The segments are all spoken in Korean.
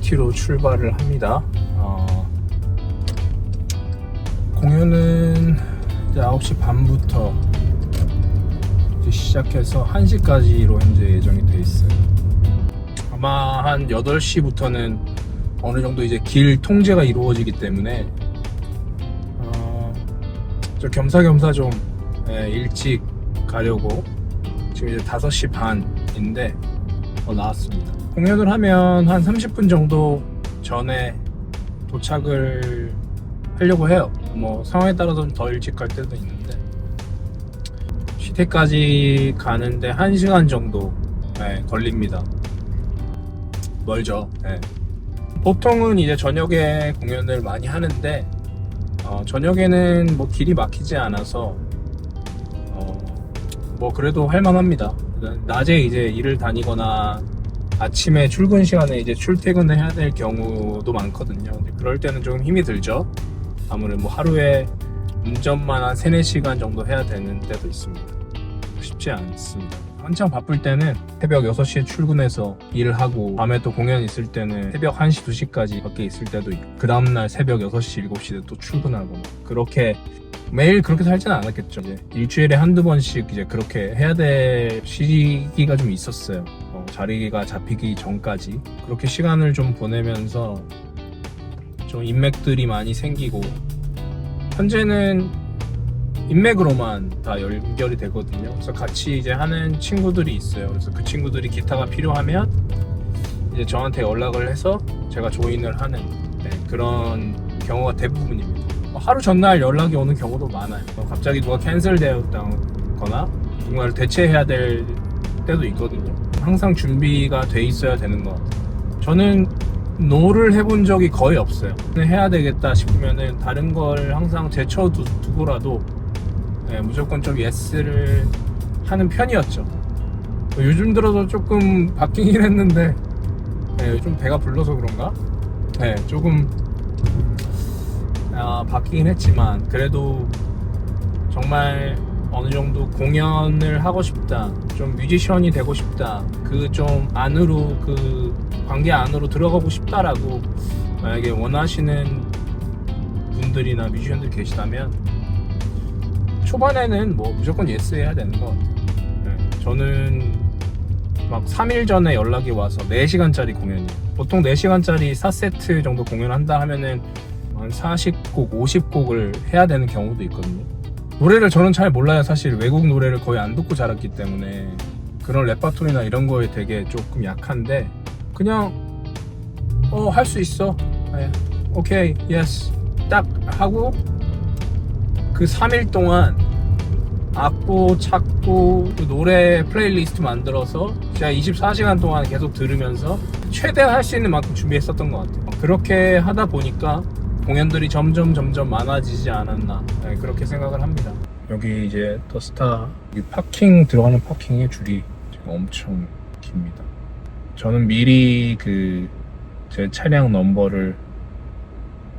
시티로 출발을 합니다. 공연은 이제 9시 반부터 이제 시작해서 1시까지로 현재 예정이 돼 있어요. 아마 한 8시부터는 어느 정도 이제 길 통제가 이루어지기 때문에 저 겸사겸사 좀 일찍 가려고 지금 이제 5시 반인데 나왔습니다. 공연을 하면 한 30분 정도 전에 도착을 하려고 해요. 뭐 상황에 따라서 좀 더 일찍 갈 때도 있는데 시태까지 가는데 1시간 정도 걸립니다. 멀죠. 보통은 이제 저녁에 공연을 많이 하는데 저녁에는 뭐 길이 막히지 않아서 뭐 그래도 할만합니다. 낮에 이제 일을 다니거나 아침에 출근 시간에 이제 출퇴근을 해야 될 경우도 많거든요. 근데 그럴 때는 좀 힘이 들죠. 아무래도 뭐 하루에 운전만 한 3-4시간 정도 해야 되는 때도 있습니다. 쉽지 않습니다. 한창 바쁠 때는 새벽 6시에 출근해서 일을 하고 밤에 또 공연 있을 때는 새벽 1시, 2시까지 밖에 있을 때도 있고 그 다음날 새벽 6시, 7시에 또 출근하고 그렇게 매일 그렇게 살지는 않았겠죠. 이제 일주일에 한두 번씩 이제 그렇게 해야 될 시기가 좀 있었어요. 자리가 잡히기 전까지 그렇게 시간을 좀 보내면서 좀 인맥들이 많이 생기고 현재는 인맥으로만 다 연결이 되거든요. 그래서 같이 이제 하는 친구들이 있어요. 그래서 그 친구들이 기타가 필요하면 이제 저한테 연락을 해서 제가 조인을 하는 그런 경우가 대부분입니다. 하루 전날 연락이 오는 경우도 많아요. 갑자기 누가 캔슬되었다거나 누군가를 대체해야 될 때도 있거든요. 항상 준비가 돼 있어야 되는 것 같아요. 저는 노를 해본 적이 거의 없어요. 해야 되겠다 싶으면은 다른 걸 항상 제쳐두고라도 무조건 좀 예스를 하는 편이었죠. 요즘 들어서 조금 바뀌긴 했는데 요즘 배가 불러서 그런가? 조금 바뀌긴 했지만 그래도 정말 어느 정도 공연을 하고 싶다, 좀 뮤지션이 되고 싶다, 그 좀 안으로 그 관계 안으로 들어가고 싶다라고 만약에 원하시는 분들이나 뮤지션들이 계시다면 초반에는 뭐 무조건 예스 해야 되는 것 같아요. 저는 막 3일 전에 연락이 와서 4시간짜리 공연이에요. 보통 4시간짜리 4세트 정도 공연한다 하면은 한 40곡, 50곡을 해야 되는 경우도 있거든요. 노래를 저는 잘 몰라요. 사실 외국 노래를 거의 안 듣고 자랐기 때문에 그런 레파토리나 이런 거에 되게 조금 약한데 그냥 할 수 있어. 오케이, 예스 딱 하고 그 3일 동안 악보 찾고 노래 플레이리스트 만들어서 제가 24시간 동안 계속 들으면서 최대한 할 수 있는 만큼 준비했었던 것 같아요. 그렇게 하다 보니까 공연들이 점점 많아지지 않았나 그렇게 생각을 합니다. 여기 이제 더스타 파킹 들어가는 파킹의 줄이 지금 엄청 깁니다. 저는 미리 제 차량 넘버를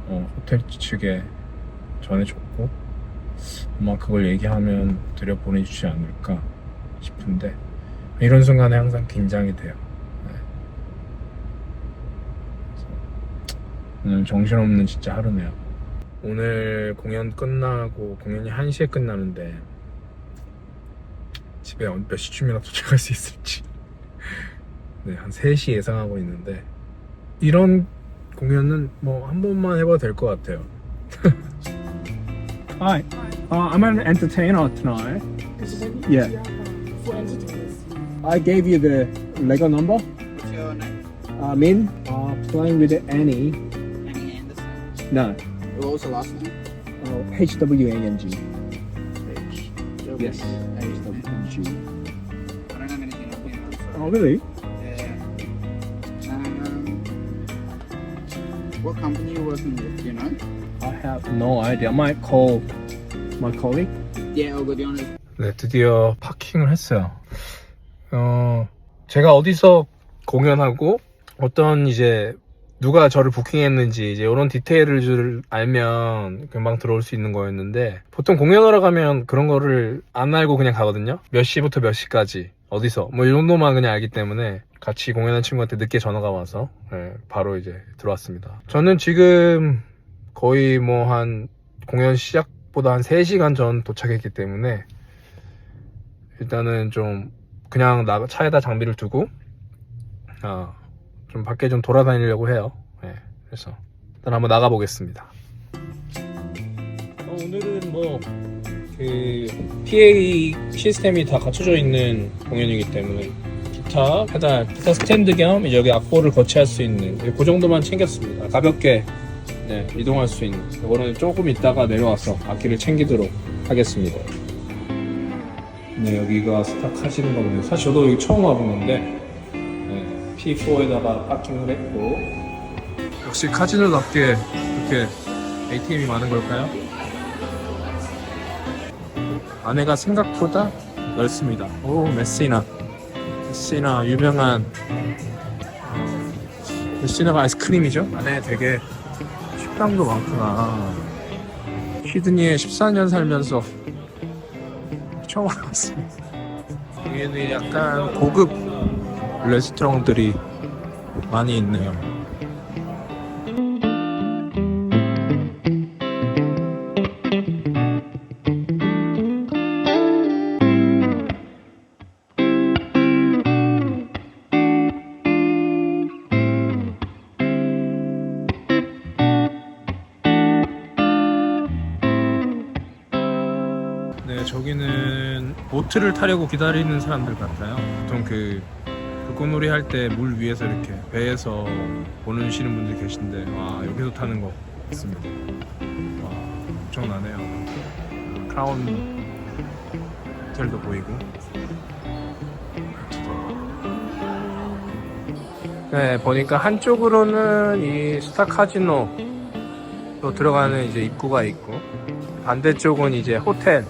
호텔 측에 전해줬고 아마 그걸 얘기하면 들여보내주지 않을까 싶은데 이런 순간에 항상 긴장이 돼요. 오늘 정신없는 진짜 하루네요. 오늘 공연 끝나고 공연이 1시에 끝나는데 집에 몇 시쯤이나 도착할 수 있을지 한 3시 예상하고 있는데 이런 공연은 뭐 한 번만 해봐도 될 것 같아요. Hi, I'm an entertainer tonight. Yeah. I gave you the Lego number. What's your name? Min, playing with Annie. Annie Anderson. No, What was the last name? HWANG. H. Yes, I HWANG. don't have anything on here. So. Oh, really? Yeah. What company you working with? Do you know? I have no idea. I might call my colleague. Yeah, all good. You want to? 네, 드디어 파킹을 했어요. 제가 어디서 공연하고 어떤 이제 누가 저를 부킹했는지 이제 이런 디테일을 알면 금방 들어올 수 있는 거였는데 보통 공연하러 가면 그런 거를 안 알고 그냥 가거든요. 몇 시부터 몇 시까지 어디서 뭐 이 정도만 그냥 알기 때문에 같이 공연한 친구한테 늦게 전화가 와서 바로 이제 들어왔습니다. 저는 지금 거의 뭐 한 공연 시작보다 한 3시간 전 도착했기 때문에 일단은 좀 그냥 차에다 장비를 두고 좀 밖에 좀 돌아다니려고 해요. 그래서 일단 한번 나가 보겠습니다. 오늘은 뭐 그 PA 시스템이 다 갖춰져 있는 공연이기 때문에 기타 페달, 기타 스탠드 겸 여기 악보를 거치할 수 있는 그 정도만 챙겼습니다. 가볍게 이동할 수 있는. 이거는 조금 있다가 내려와서 악기를 챙기도록 하겠습니다. 여기가 스탁하시는 거군요. 사실 저도 여기 처음 와보는데 P4에다가 파킹을 했고, 역시 카지노답게 이렇게 ATM이 많은 걸까요? 안에가 생각보다 넓습니다. 오, 메시나 유명한 메시나가 아이스크림이죠? 안에 되게 식당도 많구나. 시드니에 14년 살면서 처음 알았습니다. 여기는 약간 고급 레스토랑들이 많이 있네요. 저기는 보트를 타려고 기다리는 사람들 같아요. 보통 불꽃놀이 할 때 물 위에서 이렇게 배에서 보시는 분들 계신데, 와, 여기서 타는 거 같습니다. 와, 엄청나네요. 크라운 호텔도 보이고. 보니까 한쪽으로는 이 스타 카지노로 들어가는 이제 입구가 있고, 반대쪽은 이제 호텔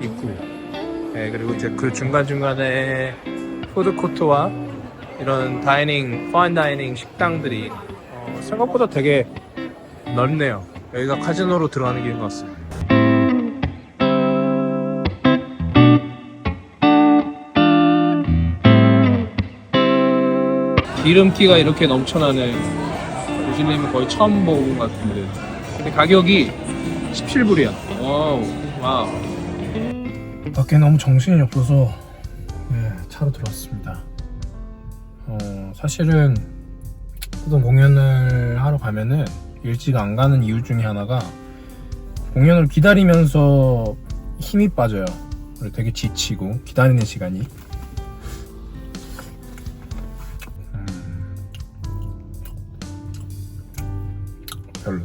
입구. 그리고 이제 그 중간중간에 푸드코트와 이런 파인 다이닝 식당들이 생각보다 되게 넓네요. 여기가 카지노로 들어가는 길인 것 같습니다. 기름기가 이렇게 넘쳐나는 요즘에는 거의 처음 본 것 같은데, 근데 가격이 17불이야. 와우. 밖에 너무 정신이 없어서 차로 들어왔습니다. 사실은 보통 공연을 하러 가면은 일찍 안 가는 이유 중에 하나가 공연을 기다리면서 힘이 빠져요. 그리고 되게 지치고 기다리는 시간이 별로.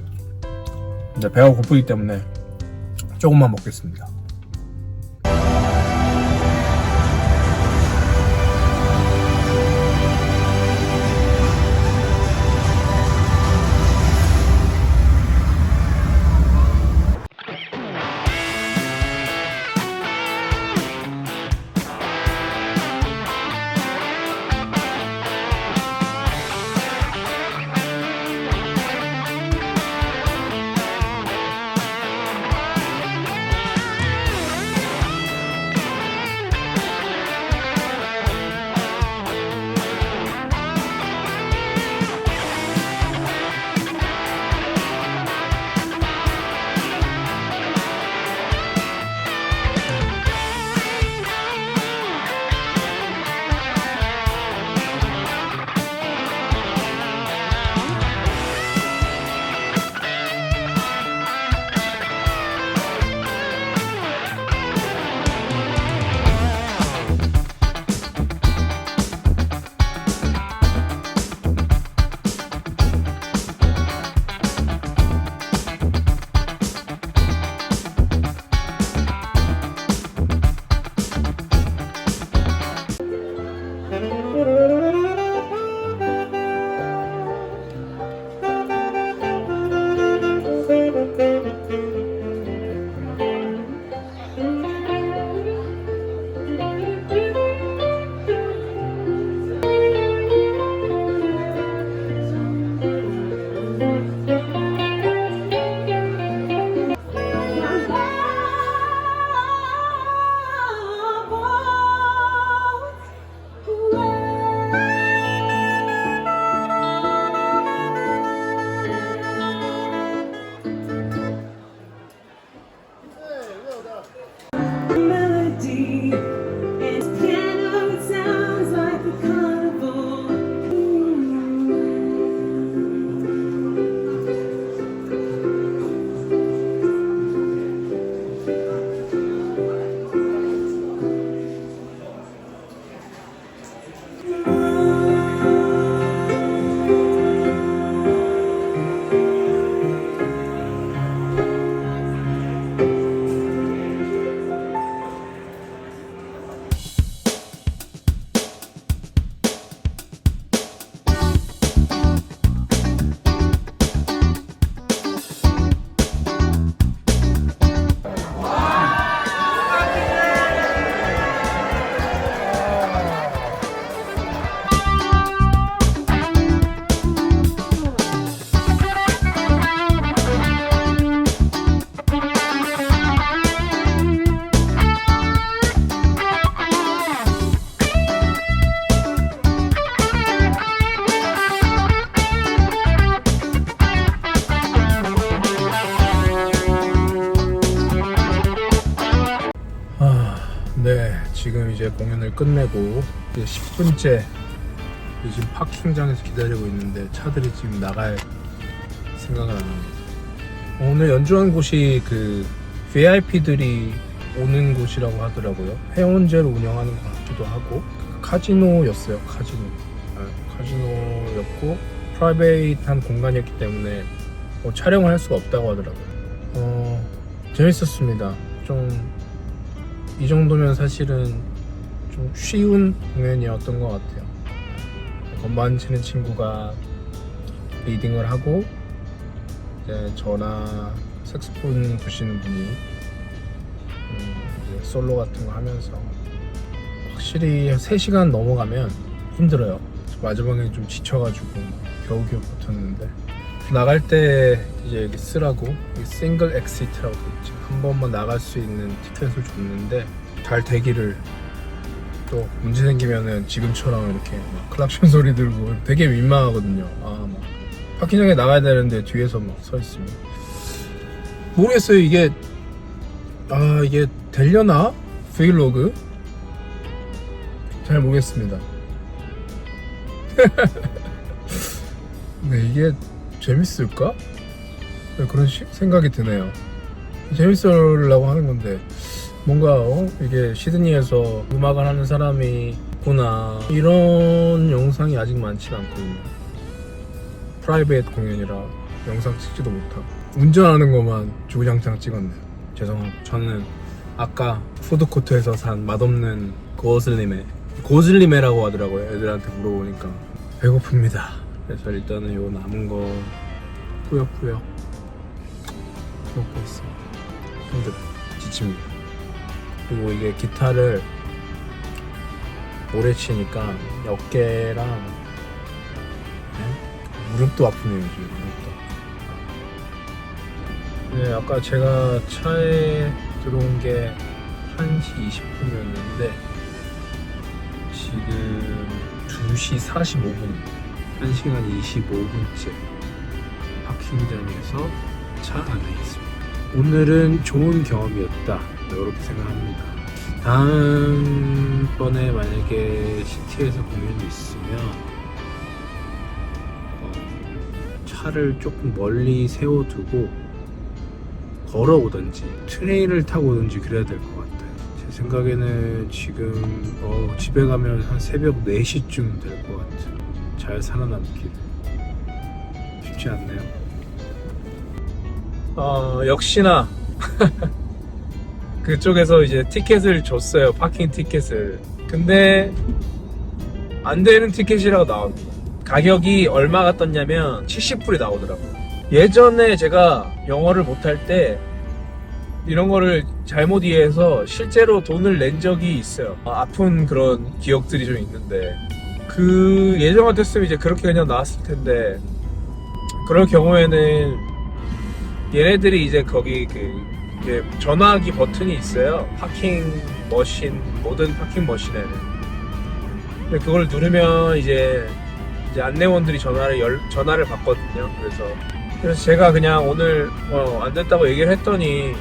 근데 배가 고프기 때문에 조금만 먹겠습니다. 공연을 끝내고 이제 10분째 지금 파킹장에서 기다리고 있는데 차들이 지금 나갈 생각을 안 합니다. 오늘 연주한 곳이 그 VIP들이 오는 곳이라고 하더라고요. 해운제를 운영하는 것 같기도 하고 카지노였어요. 카지노였고 프라이베이트한 공간이었기 때문에 촬영을 할 수가 없다고 하더라고요. 재밌었습니다. 좀 이 정도면 사실은 좀 쉬운 공연이었던 것 같아요. 건반 치는 친구가 리딩을 하고 이제 저나 색소폰 부시는 분이 이제 솔로 같은 거 하면서 확실히 3시간 넘어가면 힘들어요. 마지막에 좀 지쳐가지고 겨우겨우 버텼는데 나갈 때 이제 여기 쓰라고 싱글 엑시트라고 있죠. 한 번만 나갈 수 있는 티켓을 줬는데 잘 되기를. 또 문제 생기면은 지금처럼 이렇게 막 클락션 소리 들고 되게 민망하거든요. 막 파킹장에 나가야 되는데 뒤에서 막 서 있으면 모르겠어요. 이게 되려나? 브이로그? 잘 모르겠습니다. 근데 이게 재밌을까? 그런 생각이 드네요. 재밌으려고 하는 건데 뭔가 이게 시드니에서 음악을 하는 사람이 있구나 이런 영상이 아직 많지는 않거든요. 프라이베이트 공연이라 영상 찍지도 못하고 운전하는 것만 주구장창 찍었네요. 죄송하고 저는 아까 푸드코트에서 산 맛없는 고슬리메라고 하더라고요. 애들한테 물어보니까 배고픕니다. 그래서 일단은 요 남은 거 꾸역꾸역 먹고 있습니다. 힘들어요. 지칩니다. 그리고 이게 기타를 오래 치니까 어깨랑 무릎도 아프네요. 지금 무릎도. 네, 아까 제가 차에 들어온 게 1시 20분이었는데 지금 2시 45분 1시간 25분째 파킹장에서 차 안에 있습니다. 오늘은 좋은 경험이었다 이렇게 생각합니다. 다음번에 만약에 시티에서 공연이 있으면 차를 조금 멀리 세워두고 걸어오든지 트레인을 타고 오든지 그래야 될 것 같아요. 제 생각에는 지금 집에 가면 한 새벽 4시쯤 될 것 같아요. 잘 살아남길. 쉽지 않네요. 역시나 그쪽에서 이제 티켓을 줬어요. 파킹 티켓을. 근데 안 되는 티켓이라고 나옵니다. 가격이 얼마가 떴냐면 70불이 나오더라고요. 예전에 제가 영어를 못할 때 이런 거를 잘못 이해해서 실제로 돈을 낸 적이 있어요. 아픈 그런 기억들이 좀 있는데 그 예전 같았으면 이제 그렇게 그냥 나왔을 텐데 그럴 경우에는 얘네들이 이제 거기 이게 전화기 버튼이 있어요. 파킹 머신, 모든 파킹 머신에는. 근데 그걸 누르면 이제 안내원들이 전화를 받거든요. 그래서 제가 그냥 오늘 안 됐다고 얘기를 했더니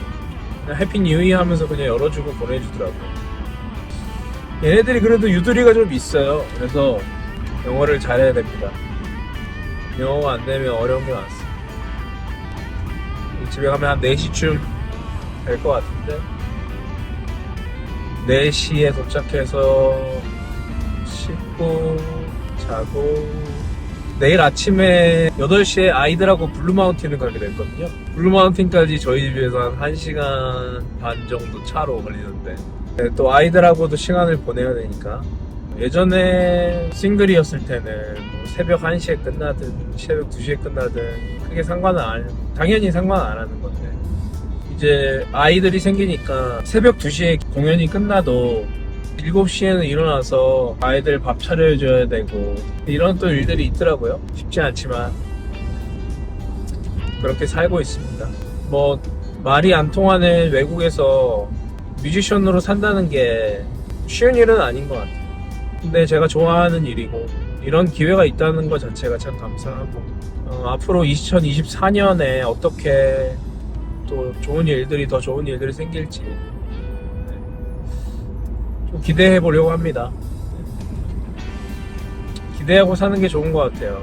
그냥 해피 뉴 이어 하면서 그냥 열어주고 보내주더라고요. 얘네들이 그래도 유두리가 좀 있어요. 그래서 영어를 잘해야 됩니다. 영어가 안 되면 어려운 게 많습니다. 집에 가면 한 4시쯤 될 것 같은데 4시에 도착해서 씻고 자고 내일 아침에 8시에 아이들하고 블루마운틴을 가게 됐거든요. 블루마운틴까지 저희 집에서 한 1시간 반 정도 차로 걸리는데 또 아이들하고도 시간을 보내야 되니까 예전에 싱글이었을 때는 뭐 새벽 1시에 끝나든 새벽 2시에 끝나든 크게 당연히 상관 안 하는 건데 이제 아이들이 생기니까 새벽 2시에 공연이 끝나도 7시에는 일어나서 아이들 밥 차려줘야 되고 이런 또 일들이 있더라고요. 쉽지 않지만 그렇게 살고 있습니다. 뭐 말이 안 통하는 외국에서 뮤지션으로 산다는 게 쉬운 일은 아닌 것 같아요. 근데 제가 좋아하는 일이고 이런 기회가 있다는 것 자체가 참 감사하고 앞으로 2024년에 어떻게 또 더 좋은 일들이 생길지 좀 기대해 보려고 합니다. 기대하고 사는 게 좋은 것 같아요.